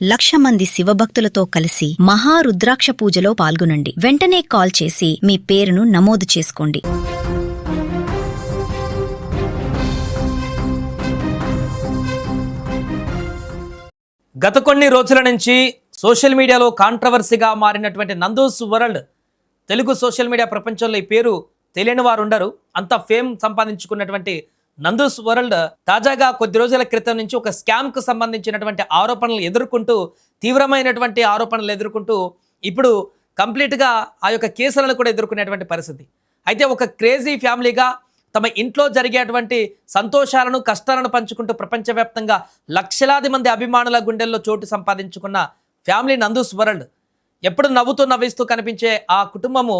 1,00,000 మంది శివభక్తులతో కలిసి మహారుద్రాక్ష పూజలో పాల్గొనండి. వెంటనే కాల్ చేసి మీ పేరును నమోదు చేసుకోండి. గత కొన్ని రోజుల నుంచి సోషల్ మీడియాలో కాంట్రవర్సీగా మారినటువంటి Nandu's world, Telugu social media ప్రపంచంలో ఈ పేరు తెలియని వారు ఉండరు. అంత ఫేమ్ సంపాదించుకున్నటువంటి నందూస్ వరల్డ్ తాజాగా కొద్ది రోజుల క్రితం నుంచి ఒక స్కామ్కు సంబంధించినటువంటి ఆరోపణలు ఎదుర్కొంటూ, తీవ్రమైనటువంటి ఆరోపణలు ఎదుర్కొంటూ ఇప్పుడు కంప్లీట్గా ఆ యొక్క కేసులను కూడా ఎదుర్కొనేటువంటి పరిస్థితి. అయితే ఒక క్రేజీ ఫ్యామిలీగా తమ ఇంట్లో జరిగేటువంటి సంతోషాలను, కష్టాలను పంచుకుంటూ ప్రపంచవ్యాప్తంగా లక్షలాది మంది అభిమానుల గుండెల్లో చోటు సంపాదించుకున్న ఫ్యామిలీ నందూస్ వరల్డ్, ఎప్పుడు నవ్వుతూ నవ్విస్తూ కనిపించే ఆ కుటుంబము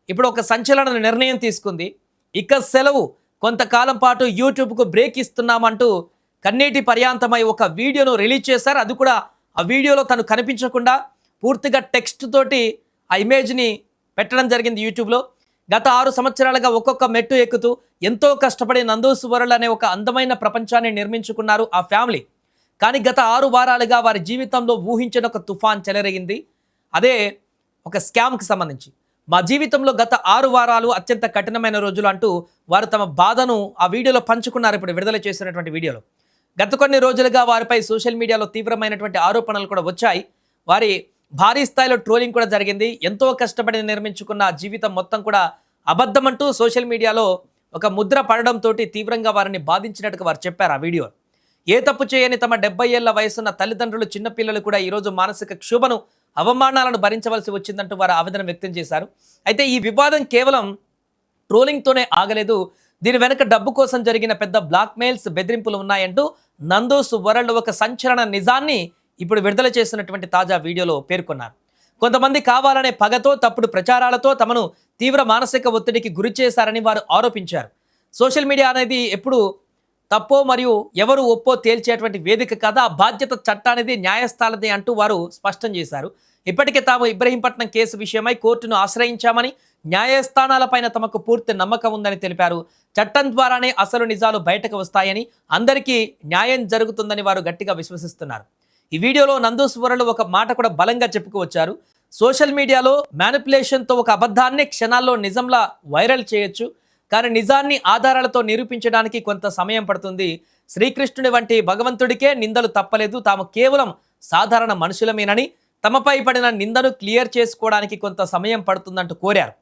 ఇప్పుడు ఒక సంచలన నిర్ణయం తీసుకుంది. ఇక సెలవు, కొంతకాలం పాటు యూట్యూబ్కు బ్రేక్ ఇస్తున్నామంటూ కన్నీటి పర్యాంతమై ఒక వీడియోను రిలీజ్ చేశారు. అది కూడా ఆ వీడియోలో తను కనిపించకుండా పూర్తిగా టెక్స్ట్ తోటి ఆ ఇమేజ్ని పెట్టడం జరిగింది యూట్యూబ్లో. గత 6 సంవత్సరాలుగా ఒక్కొక్క మెట్టు ఎక్కుతూ ఎంతో కష్టపడి నందూస్ వరల్డ్ అనే ఒక అందమైన ప్రపంచాన్ని నిర్మించుకున్నారు ఆ ఫ్యామిలీ. కానీ గత 6 వారాలుగా వారి జీవితంలో ఊహించిన ఒక తుఫాన్ చెలరేగింది. అదే ఒక స్కామ్కి సంబంధించి. మా జీవితంలో గత 6 వారాలు అత్యంత కఠినమైన రోజులు అంటూ వారు తమ బాధను ఆ వీడియోలో పంచుకున్నారు. ఇప్పుడు విడుదల చేసినటువంటి వీడియోలో గత కొన్ని రోజులుగా వారిపై సోషల్ మీడియాలో తీవ్రమైనటువంటి ఆరోపణలు కూడా వచ్చాయి. వారి భారీ స్థాయిలో ట్రోలింగ్ కూడా జరిగింది. ఎంతో కష్టపడి నిర్మించుకున్న జీవితం మొత్తం కూడా అబద్ధమంటూ సోషల్ మీడియాలో ఒక ముద్ర పడడంతో తీవ్రంగా వారిని బాధించినట్టుగా వారు చెప్పారు ఆ వీడియో. ఏ తప్పు చేయని తమ 70 ఏళ్ల వయసున్న తల్లిదండ్రులు, చిన్నపిల్లలు కూడా ఈరోజు మానసిక క్షోభను, అవమానాలను భరించవలసి వచ్చిందంటూ వారు ఆవేదన వ్యక్తం చేశారు. అయితే ఈ వివాదం కేవలం ట్రోలింగ్తోనే ఆగలేదు. దీని వెనక డబ్బు కోసం జరిగిన పెద్ద బ్లాక్మెయిల్స్, బెదిరింపులు ఉన్నాయంటూ నందూస్ వరల్డ్ ఒక సంచలన నిజాన్ని ఇప్పుడు విడుదల చేసినటువంటి తాజా వీడియోలో పేర్కొన్నారు. కొంతమంది కావాలనే పగతో, తప్పుడు ప్రచారాలతో తమను తీవ్ర మానసిక ఒత్తిడికి గురి చేశారని వారు ఆరోపించారు. సోషల్ మీడియా అనేది ఎప్పుడు తప్పో మరియు ఎవరు ఒప్పో తేల్చేటువంటి వేదిక కాదు, ఆ బాధ్యత చట్టానిది, న్యాయస్థానది అంటూ వారు స్పష్టం చేశారు. ఇప్పటికే తాము ఇబ్రహీంపట్నం కేసు విషయమై కోర్టును ఆశ్రయించామని, న్యాయస్థానాలపైన తమకు పూర్తి నమ్మకం ఉందని తెలిపారు. చట్టం ద్వారానే అసలు నిజాలు బయటకు వస్తాయని, అందరికీ న్యాయం జరుగుతుందని వారు గట్టిగా విశ్వసిస్తున్నారు. ఈ వీడియోలో నందూస్ వరల్డ్ ఒక మాట కూడా బలంగా చెప్పుకోవచ్చారు. సోషల్ మీడియాలో మ్యానిపులేషన్తో ఒక అబద్ధాన్ని క్షణాల్లో నిజంలా వైరల్ చేయొచ్చు, కానీ నిజాన్ని ఆధారాలతో నిరూపించడానికి కొంత సమయం పడుతుంది. శ్రీకృష్ణుడి వంటి భగవంతుడికే నిందలు తప్పలేదు, తాము కేవలం సాధారణ మనుషులమేనని, తమపై పడిన నిందను క్లియర్ చేసుకోవడానికి కొంత సమయం పడుతుందంటూ కోరారు.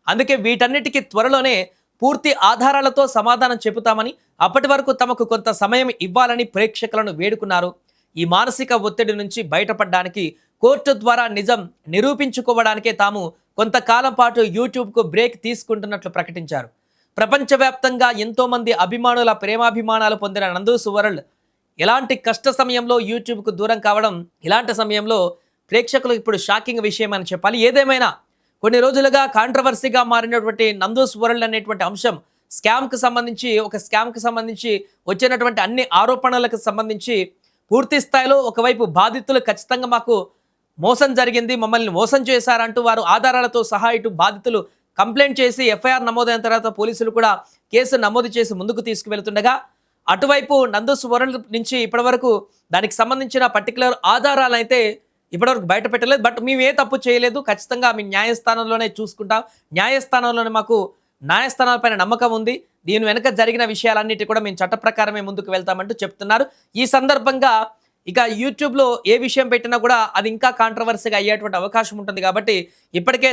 అందుకే వీటన్నిటికీ త్వరలోనే పూర్తి ఆధారాలతో సమాధానం చెబుతామని, అప్పటి వరకు తమకు కొంత సమయం ఇవ్వాలని ప్రేక్షకులను వేడుకున్నారు. ఈ మానసిక ఒత్తిడి నుంచి బయటపడడానికి, కోర్టు ద్వారా నిజం నిరూపించుకోవడానికే తాము కొంతకాలం పాటు యూట్యూబ్కు బ్రేక్ తీసుకుంటున్నట్లు ప్రకటించారు. ప్రపంచవ్యాప్తంగా ఎంతోమంది అభిమానుల ప్రేమాభిమానాలు పొందిన నందూస్ వరల్డ్ ఎలాంటి కష్ట సమయంలో యూట్యూబ్కు దూరం కావడం, ఇలాంటి సమయంలో ప్రేక్షకులు ఇప్పుడు షాకింగ్ విషయం అని చెప్పాలి. ఏదేమైనా కొన్ని రోజులుగా కాంట్రవర్సీగా మారినటువంటి నందూస్ వరల్డ్ అనేటువంటి అంశం, స్కామ్కి సంబంధించి వచ్చినటువంటి అన్ని ఆరోపణలకు సంబంధించి పూర్తి స్థాయిలో ఒకవైపు బాధితులు ఖచ్చితంగా మాకు మోసం జరిగింది, మమ్మల్ని మోసం చేశారంటూ వారు ఆధారాలతో సహా ఇటు బాధితులు కంప్లైంట్ చేసి ఎఫ్ఐఆర్ నమోదైన తర్వాత పోలీసులు కూడా కేసు నమోదు చేసి ముందుకు తీసుకువెళ్తుండగా, అటువైపు నందూస్ వరల్డ్ నుంచి ఇప్పటివరకు దానికి సంబంధించిన పర్టికులర్ ఆధారాలు అయితే ఇప్పటివరకు బయట పెట్టలేదు. బట్ మేము ఏ తప్పు చేయలేదు, ఖచ్చితంగా మీ న్యాయస్థానంలోనే చూసుకుంటాం, న్యాయస్థానాలపైన నమ్మకం ఉంది, దీని వెనుక జరిగిన విషయాలన్నిటి కూడా మేము చట్ట ప్రకారమే ముందుకు వెళ్తామంటూ చెప్తున్నారు. ఈ సందర్భంగా ఇక యూట్యూబ్లో ఏ విషయం పెట్టినా కూడా అది ఇంకా కాంట్రవర్సీగా అయ్యేటువంటి అవకాశం ఉంటుంది. కాబట్టి ఇప్పటికే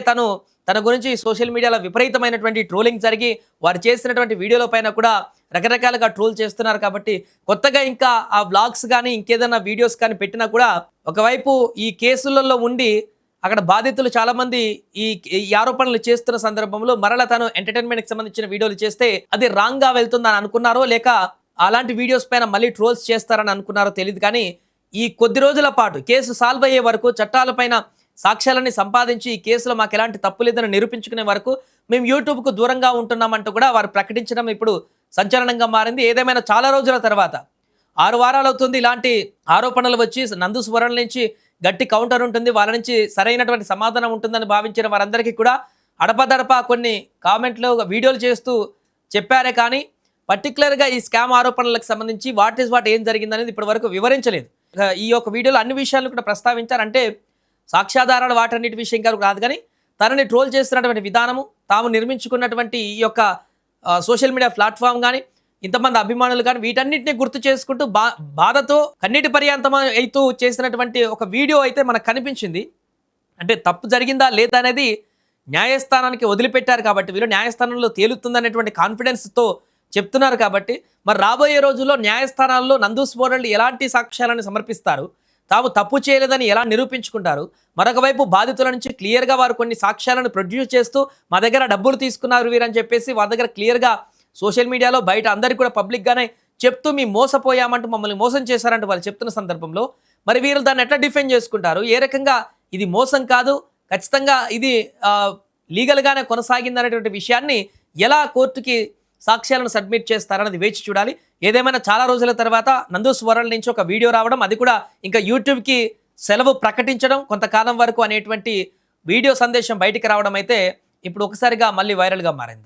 తన గురించి సోషల్ మీడియాలో విపరీతమైనటువంటి ట్రోలింగ్ జరిగి వారు చేసినటువంటి వీడియోల పైన కూడా రకరకాలుగా ట్రోల్ చేస్తున్నారు. కాబట్టి కొత్తగా ఇంకా ఆ వ్లాగ్స్ కానీ ఇంకేదైనా వీడియోస్ కానీ పెట్టినా కూడా ఒకవైపు ఈ కేసులలో ఉండి అక్కడ బాధితులు చాలామంది ఈ ఆరోపణలు చేస్తున్న సందర్భంలో మరలా తను ఎంటర్టైన్మెంట్కి సంబంధించిన వీడియోలు చేస్తే అది రాంగ్గా వెళ్తుందని అనుకున్నారో, లేక అలాంటి వీడియోస్ పైన మళ్ళీ ట్రోల్స్ చేస్తారని అనుకున్నారో తెలియదు. కానీ ఈ కొద్ది రోజుల పాటు కేసు సాల్వ్ అయ్యే వరకు, చట్టాలపైన సాక్ష్యాలని సంపాదించి ఈ కేసులో మాకు ఎలాంటి తప్పు లేదని నిరూపించుకునే వరకు మేము యూట్యూబ్కు దూరంగా ఉంటున్నామంటూ కూడా వారు ప్రకటించడం ఇప్పుడు సంచలనంగా మారింది. ఏదేమైనా చాలా రోజుల తర్వాత 6 వారాలు అవుతుంది ఇలాంటి ఆరోపణలు వచ్చి. నందూస్ వరల్డ్ నుంచి గట్టి కౌంటర్ ఉంటుంది, వాళ్ళ నుంచి సరైనటువంటి సమాధానం ఉంటుందని భావించిన వారందరికీ కూడా అడపదడప కొన్ని కామెంట్లు, వీడియోలు చేస్తూ చెప్పారే కానీ పర్టికులర్గా ఈ స్కామ్ ఆరోపణలకు సంబంధించి వాట్ ఏం జరిగిందనేది ఇప్పటి వరకు వివరించలేదు. ఈ యొక్క వీడియోలో అన్ని విషయాలను కూడా ప్రస్తావించారు. అంటే సాక్ష్యాధారాలు వాటన్నిటి విషయం కాదు కానీ తనని ట్రోల్ చేస్తున్నటువంటి విధానము, తాము నిర్మించుకున్నటువంటి ఈ యొక్క సోషల్ మీడియా ప్లాట్ఫామ్ కానీ, ఇంతమంది అభిమానులు కానీ, వీటన్నిటిని గుర్తు చేసుకుంటూ బాధతో కన్నీటి పర్యాంతం అవుతూ చేసినటువంటి ఒక వీడియో అయితే మనకు కనిపించింది. అంటే తప్పు జరిగిందా లేదా అనేది న్యాయస్థానానికి వదిలిపెట్టారు కాబట్టి, వీళ్ళు న్యాయస్థానంలో తేలుతుందనేటువంటి కాన్ఫిడెన్స్తో చెప్తున్నారు కాబట్టి, మరి రాబోయే రోజుల్లో న్యాయస్థానాల్లో నందూస్ వరల్డ్ ఎలాంటి సాక్ష్యాలను సమర్పిస్తారు, తాము తప్పు చేయలేదని ఎలా నిరూపించుకుంటారు, మరొక వైపు బాధితుల నుంచి క్లియర్గా వారు కొన్ని సాక్ష్యాలను ప్రొడ్యూస్ చేస్తూ మా దగ్గర డబ్బులు తీసుకున్నారు వీరని చెప్పేసి వాళ్ళ దగ్గర క్లియర్గా సోషల్ మీడియాలో బయట అందరికీ కూడా పబ్లిక్గానే చెప్తూ మేము మోసపోయామంటూ, మమ్మల్ని మోసం చేశారంటూ వాళ్ళు చెప్తున్న సందర్భంలో మరి వీరు దాన్ని ఎట్లా డిఫెండ్ చేసుకుంటారు, ఏ రకంగా ఇది మోసం కాదు ఖచ్చితంగా ఇది లీగల్గానే కొనసాగిందనేటువంటి విషయాన్ని ఎలా కోర్టుకి సాక్ష్యాలను సబ్మిట్ చేస్తారన్నది వేచి చూడాలి. ఏదేమైనా చాలా రోజుల తర్వాత నందూస్ వరల్డ్ నుంచి ఒక వీడియో రావడం, అది కూడా ఇంకా యూట్యూబ్కి సెలవు ప్రకటించడం కొంతకాలం వరకు అనేటువంటి వీడియో సందేశం బయటికి రావడం అయితే ఇప్పుడు ఒకసారిగా మళ్ళీ వైరల్గా మారింది.